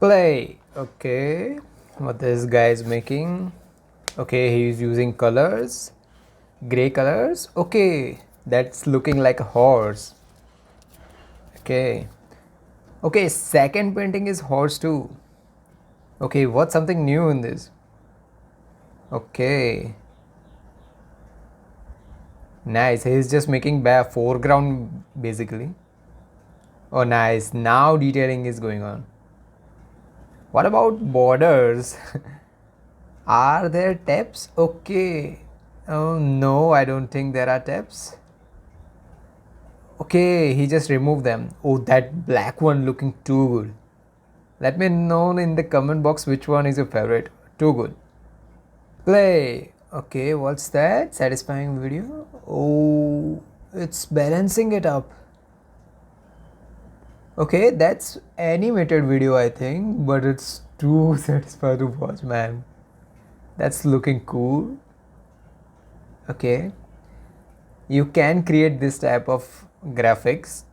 Play. Okay, what this guy is making. Okay, he's using colors, gray colors. Okay, that's looking like a horse. Okay, okay, second painting is horse too. Okay, what's something new in this? Okay, nice. He's just making foreground basically. Oh, nice. Now detailing is going on. What about borders? Are there tabs? Okay. Oh no, I don't think there are tabs. Okay, he just removed them. Oh, that black one looking too good. Let me know in the comment box which one is your favorite. Too good. Play. Okay, what's that? Satisfying video? Oh, it's balancing it up. Okay, that's animated video I think, but it's too satisfying to watch, man. That's looking cool. Okay, you can create this type of graphics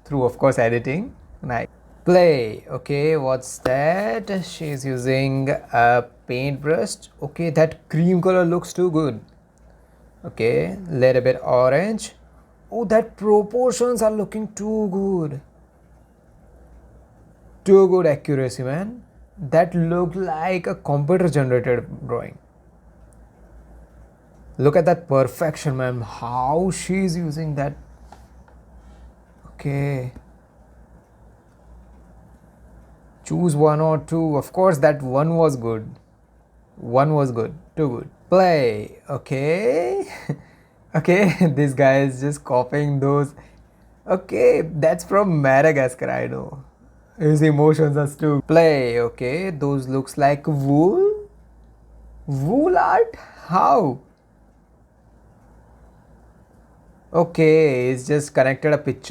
through, of course, editing. Nice. Play. Okay, what's that? She's using a paintbrush. Okay, that cream color looks too good. Okay, little bit orange. Oh, that proportions are looking too good. Too good accuracy, man. That looked like a computer generated drawing. Look at that perfection, man. How she's using that. Okay. Choose one or two. Of course, that one was good. One was good. Too good. Play. Okay. Okay. This guy is just copying those. Okay. That's from Madagascar, I know. His emotions are too. Play. Okay. Those looks like wool. Wool art? How? Okay. It's just connected a picture.